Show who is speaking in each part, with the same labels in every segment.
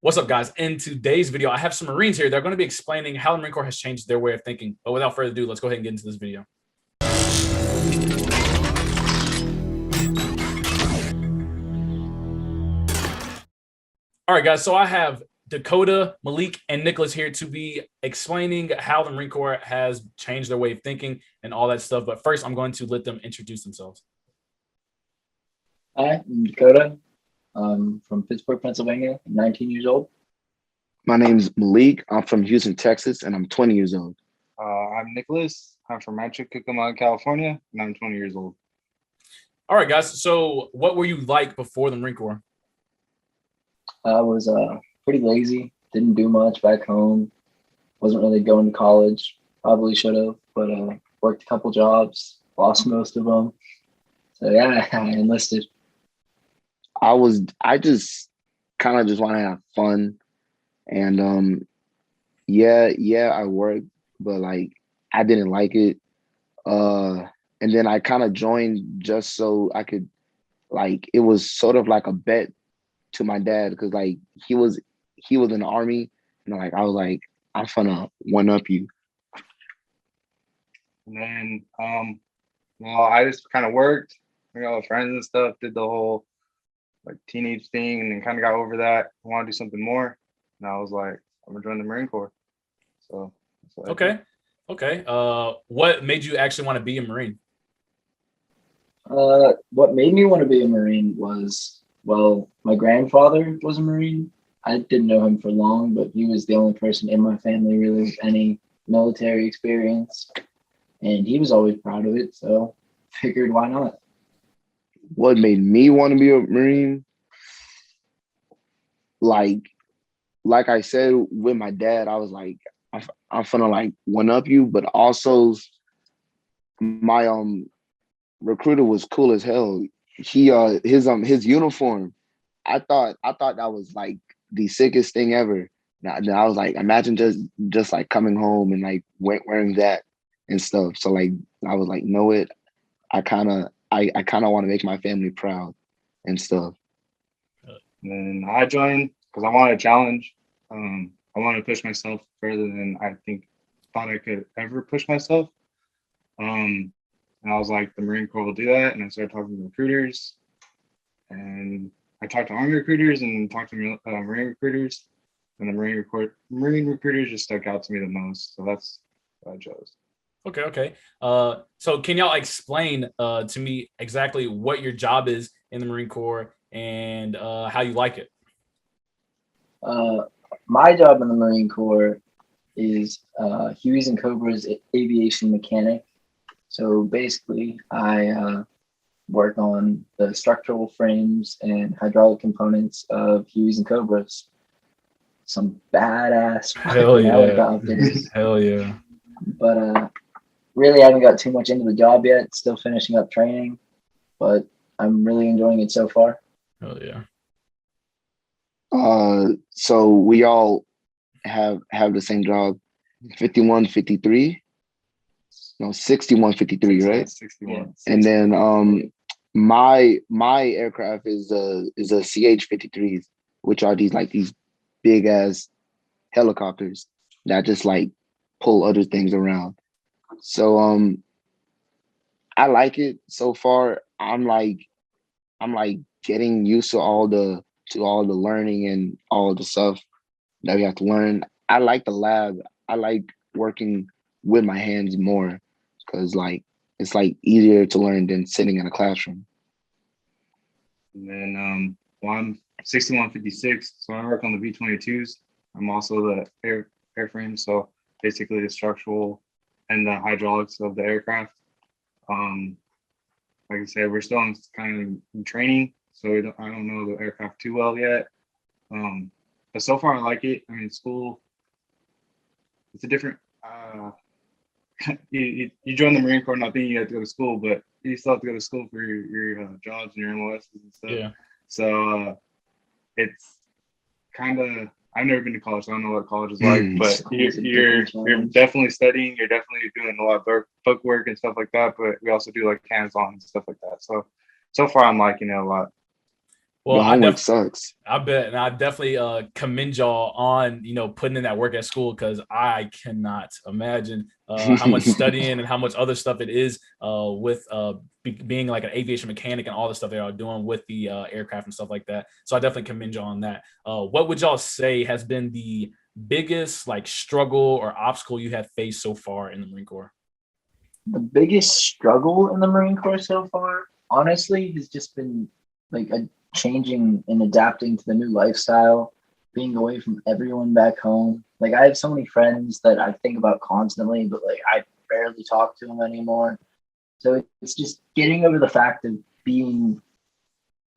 Speaker 1: What's up, guys? In today's video, I have some Marines here. They're going to be explaining how the Marine Corps has changed their way of thinking. But without further ado, let's go ahead and get into this video. All right, guys. So I have Dakota, Malik, and Nicholas here to be explaining how the Marine Corps has changed their way of thinking and all that stuff. But first, I'm going to let them introduce themselves.
Speaker 2: Hi, I'm Dakota. I'm from Pittsburgh, Pennsylvania. I'm 19 years old.
Speaker 3: My name's Malik. I'm from Houston, Texas, and I'm 20 years old.
Speaker 4: I'm Nicholas. I'm from Rancho Cucamonga, California, and I'm 20 years old.
Speaker 1: All right, guys. So what were you like before the Marine Corps?
Speaker 2: I was pretty lazy. Didn't do much back home. Wasn't really going to college. Probably should have, but worked a couple jobs. Lost most of them. So yeah, I enlisted.
Speaker 3: I just kind of just want to have fun, and I worked, but like I didn't like it. And then I kind of joined just so I could, like, it was sort of like a bet to my dad because like he was in the army, and like I was like, I'm gonna one up you.
Speaker 4: And then, I just kind of worked, with friends and stuff, did the whole like teenage thing, and then kind of got over that. I want to do something more, and I was like, I'm gonna join the Marine Corps. So that's what I did.
Speaker 1: Okay. What made you actually want to be a Marine?
Speaker 2: What made me want to be a Marine was, well, my grandfather was a Marine. I didn't know him for long, but he was the only person in my family really with any military experience. And he was always proud of it, so figured why not?
Speaker 3: What made me want to be a Marine? Like I said with my dad, I was like, I'm gonna like one up you, but also my recruiter was cool as hell. He his uniform, I thought that was like the sickest thing ever. Now I was like, imagine just like coming home and like wearing that and stuff. So like I was like, know it. I kind of want to make my family proud and stuff.
Speaker 4: And then I joined because I wanted a challenge. I wanted to push myself further than I thought I could ever push myself. And I was like, the Marine Corps will do that. And I started talking to recruiters, and I talked to Army recruiters and talked to Marine recruiters, and the Marine recruiters just stuck out to me the most. So that's what I chose.
Speaker 1: Okay. So can y'all explain to me exactly what your job is in the Marine Corps and how you like it?
Speaker 2: My job in the Marine Corps is Huey's and Cobra's aviation mechanic. So basically, I work on the structural frames and hydraulic components of Huey's and Cobra's. Some badass helicopters.
Speaker 1: Hell yeah.
Speaker 2: But really, I haven't got too much into the job yet. Still finishing up training, but I'm really enjoying it so far.
Speaker 1: Hell yeah.
Speaker 3: So we all have the same job, 5153. No, 6153, right?
Speaker 4: 61.
Speaker 2: Yeah.
Speaker 3: And then my aircraft is a CH-53s, which are these big ass helicopters that just like pull other things around. So I like it so far. I'm like getting used to all the learning and all the stuff that we have to learn. I like the lab. I like working with my hands more because like it's like easier to learn than sitting in a classroom.
Speaker 4: And then I'm 6156, so I work on the V-22s. I'm also the airframe, so basically the structural and the hydraulics of the aircraft. Like I said, we're still kind of in training, so I don't know the aircraft too well yet. But so far I like it. I mean, school, it's a different. You join the Marine Corps not thinking you have to go to school, but you still have to go to school for your jobs and your MOSs and stuff.
Speaker 1: Yeah.
Speaker 4: So it's kind of, I've never been to college, so I don't know what college is like, but you're definitely studying. You're definitely doing a lot of book work and stuff like that. But we also do like hands-on and stuff like that. So far I'm liking it a lot.
Speaker 1: Well,
Speaker 3: The homework sucks.
Speaker 1: I bet, and I definitely commend y'all on putting in that work at school, because I cannot imagine how much studying and how much other stuff it is with being like an aviation mechanic and all the stuff they are doing with the aircraft and stuff like that. So I definitely commend y'all on that. What would y'all say has been the biggest like struggle or obstacle you have faced so far in the Marine Corps?
Speaker 2: The biggest struggle in the Marine Corps so far, honestly, has just been like a changing and adapting to the new lifestyle, being away from everyone back home. Like I have so many friends that I think about constantly, but like I barely talk to them anymore. So it's just getting over the fact of being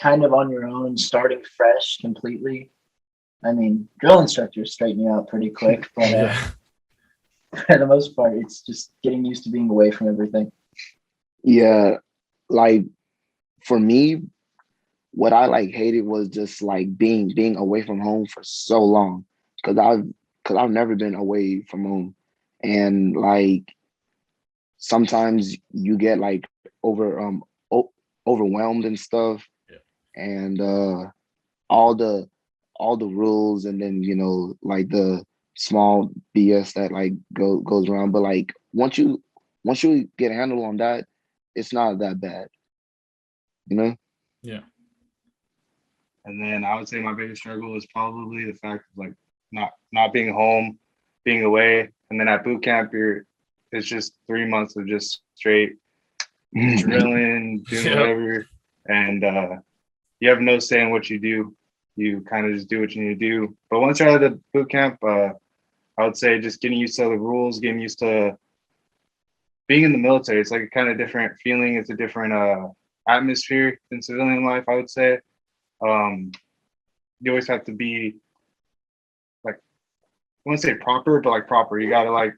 Speaker 2: kind of on your own, starting fresh completely. I mean, drill instructors straighten you out pretty quick, but
Speaker 1: Yeah.
Speaker 2: for the most part, it's just getting used to being away from everything.
Speaker 3: Yeah, like for me, what I like hated was just like being away from home for so long, because I've never been away from home, and like sometimes you get like over overwhelmed and stuff,
Speaker 1: Yeah.
Speaker 3: and all the all the rules, and then like the small BS that like goes around. But like once you get a handle on that, it's not that bad, you know.
Speaker 1: Yeah.
Speaker 4: And then I would say my biggest struggle is probably the fact of like not being home, being away, and then at boot camp it's just 3 months of just straight drilling, doing
Speaker 1: Yep.
Speaker 4: whatever, and you have no say in what you do. You kind of just do what you need to do. But once you're out of the boot camp, I would say just getting used to the rules, getting used to being in the military. It's like a kind of different feeling. It's a different atmosphere than civilian life, I would say. You always have to be like, I wouldn't say proper, but like proper. You gotta like,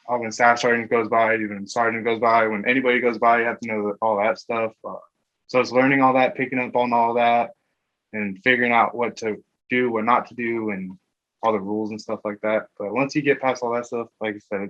Speaker 4: when staff sergeant goes by, even sergeant goes by, when anybody goes by, you have to know all that stuff. So it's learning all that, picking up on all that, and figuring out what to do, what not to do, and all the rules and stuff like that. But once you get past all that stuff, like I said,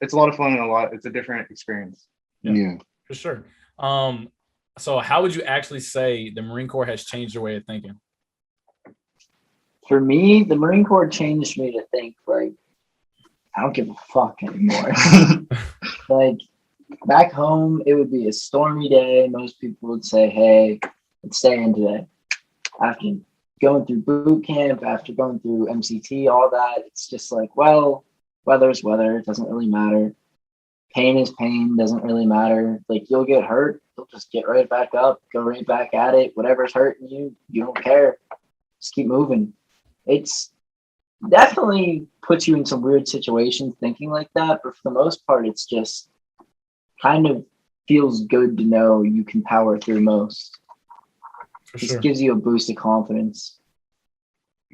Speaker 4: it's a lot of fun and it's a different experience.
Speaker 3: Yeah.
Speaker 1: For sure. So how would you actually say the Marine Corps has changed your way of thinking?
Speaker 2: For me, the Marine Corps changed me to think like I don't give a fuck anymore. Like back home, it would be a stormy day. Most people would say, "Hey, let's stay in today." After going through boot camp, after going through MCT, all that, it's just like, well, weather's weather. It doesn't really matter. Pain is pain. Doesn't really matter. Like you'll get hurt, you'll just get right back up, go right back at it. Whatever's hurting you, you don't care. Just keep moving. It's definitely puts you in some weird situations thinking like that, but for the most part, it's just kind of feels good to know you can power through most.
Speaker 1: For
Speaker 2: Just
Speaker 1: sure.
Speaker 2: gives you a boost of confidence.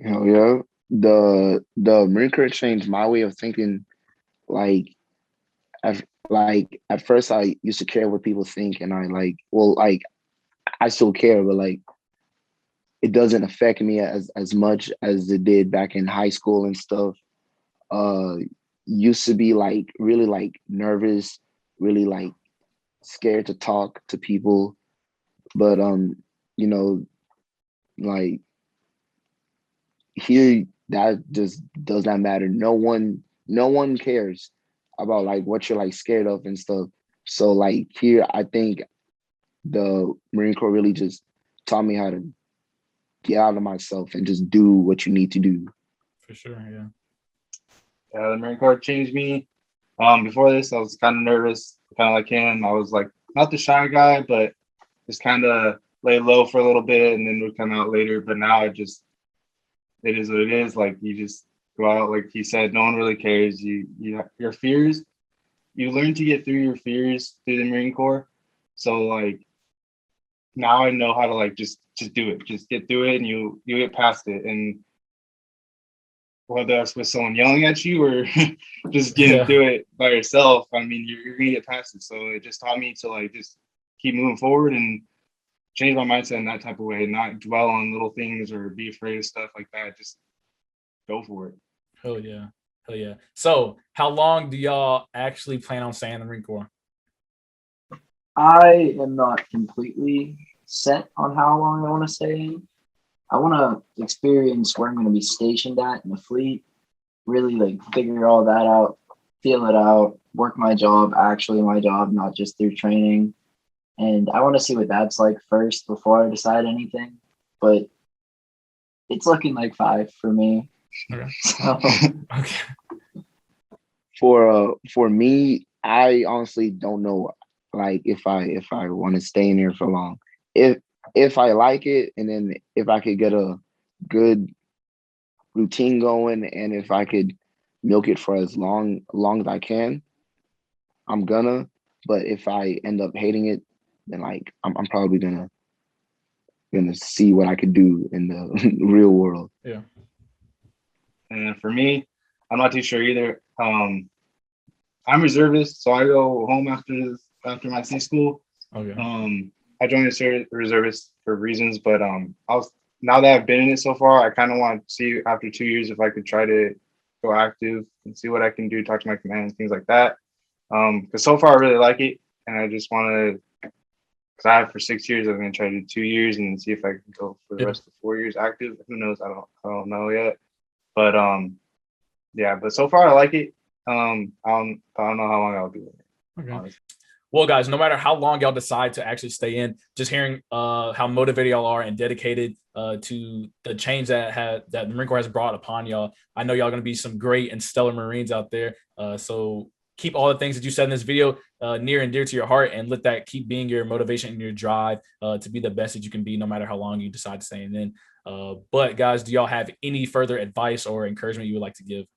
Speaker 3: Hell yeah. The Marine Corps changed my way of thinking. Like at first I used to care what people think, and like I still care, but like it doesn't affect me as much as it did back in high school and stuff. Uh Used to be like really like nervous, really like scared to talk to people. But you know, like here that just does not matter. No one cares about like what you're like scared of and stuff. So like here I think the Marine Corps really just taught me how to get out of myself and just do what you need to do.
Speaker 1: For sure. Yeah.
Speaker 4: The Marine Corps changed me. Before this, I was kind of nervous, kind of like him. I was like not the shy guy, but just kind of lay low for a little bit and then would come out later. But now it is what it is. Like you just go out, like he said, no one really cares. Your fears, you learn to get through your fears through the Marine Corps. So like now I know how to like just do it, just get through it, and you get past it. And whether that's with someone yelling at you or just getting through it by yourself, I mean, you're gonna get past it. So it just taught me to like just keep moving forward and change my mindset in that type of way, not dwell on little things or be afraid of stuff like that. Just go for it.
Speaker 1: Hell yeah. Hell yeah. So how long do y'all actually plan on staying in the Marine Corps?
Speaker 2: I am not completely set on how long I want to stay in. I want to experience where I'm going to be stationed at in the fleet, really like figure all that out, feel it out, work my job, actually my job, not just through training. And I want to see what that's like first before I decide anything. But it's looking like 5 for me.
Speaker 1: Okay.
Speaker 2: So,
Speaker 1: Okay.
Speaker 3: For me, I honestly don't know, like if I want to stay in here for long. If I like it, and then if I could get a good routine going, and if I could milk it for as long as I can, I'm gonna. But if I end up hating it, then like I'm probably gonna see what I could do in the real world.
Speaker 1: Yeah.
Speaker 4: And for me, I'm not too sure either. I'm reservist, so I go home after my C school.
Speaker 1: Okay.
Speaker 4: I joined the reservist for reasons, but now that I've been in it so far, I kind of want to see after 2 years if I could try to go active and see what I can do, talk to my command and things like that. Because so far I really like it, and I just want to. Because I have for 6 years, I'm gonna try to do 2 years and then see if I can go for the rest of 4 years active. Who knows? I don't know yet. But yeah. But so far I like it. I don't know how long I'll be in it.
Speaker 1: Okay.
Speaker 4: Honestly.
Speaker 1: Well, guys, no matter how long y'all decide to actually stay in, just hearing how motivated y'all are and dedicated to the change that the Marine Corps has brought upon y'all, I know y'all going to be some great and stellar Marines out there. So keep all the things that you said in this video near and dear to your heart, and let that keep being your motivation and your drive to be the best that you can be, no matter how long you decide to stay in. But guys, do y'all have any further advice or encouragement you would like to give?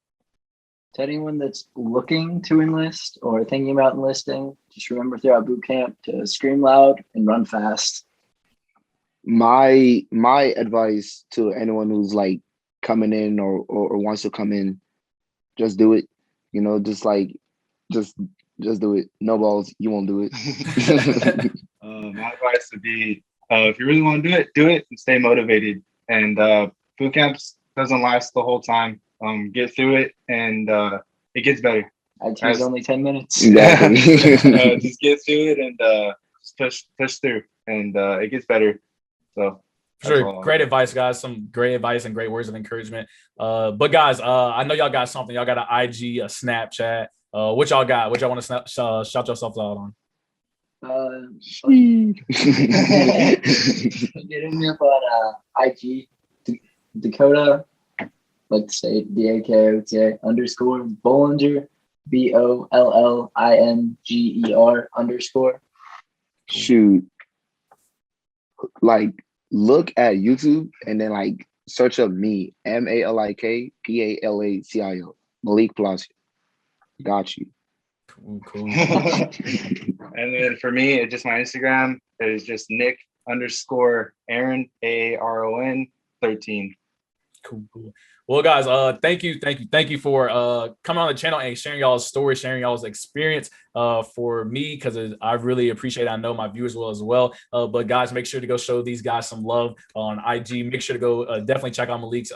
Speaker 2: to anyone that's looking to enlist or thinking about enlisting, just remember throughout boot camp to scream loud and run fast.
Speaker 3: My advice to anyone who's like coming in or wants to come in, just do it. You know, just do it. No balls, you won't do it.
Speaker 4: My advice would be, if you really want to do it and stay motivated. And boot camps doesn't last the whole time. Get through it, and it gets better.
Speaker 2: I'd choose only 10 minutes.
Speaker 3: Exactly.
Speaker 4: Just get through it and just push through, and it gets better. So
Speaker 1: sure, great advice, guys. Some great advice and great words of encouragement. But guys, I know y'all got something. Y'all got an IG, a Snapchat. What y'all got? What y'all want to shout yourselves out on?
Speaker 2: Getting me up on IG, Dakota, like to say DAKOTA _ Bollinger, BOLLINGER _
Speaker 3: Shoot. Like, look at YouTube and then like search up me, MALIK PALACIO, Malik Palacio. Got you.
Speaker 1: Cool.
Speaker 4: And then for me, it's just my Instagram. It is just Nick _ Aaron AARON 13.
Speaker 1: Cool. Well, guys, thank you for coming on the channel and sharing y'all's story, sharing y'all's experience for me, because I really appreciate it. I know my viewers will as well. But guys, make sure to go show these guys some love on IG. Make sure to go definitely check out Malik's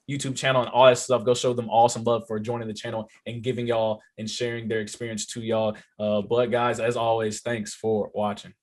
Speaker 1: YouTube channel and all that stuff. Go show them all some love for joining the channel and giving y'all and sharing their experience to y'all. But guys, as always, thanks for watching.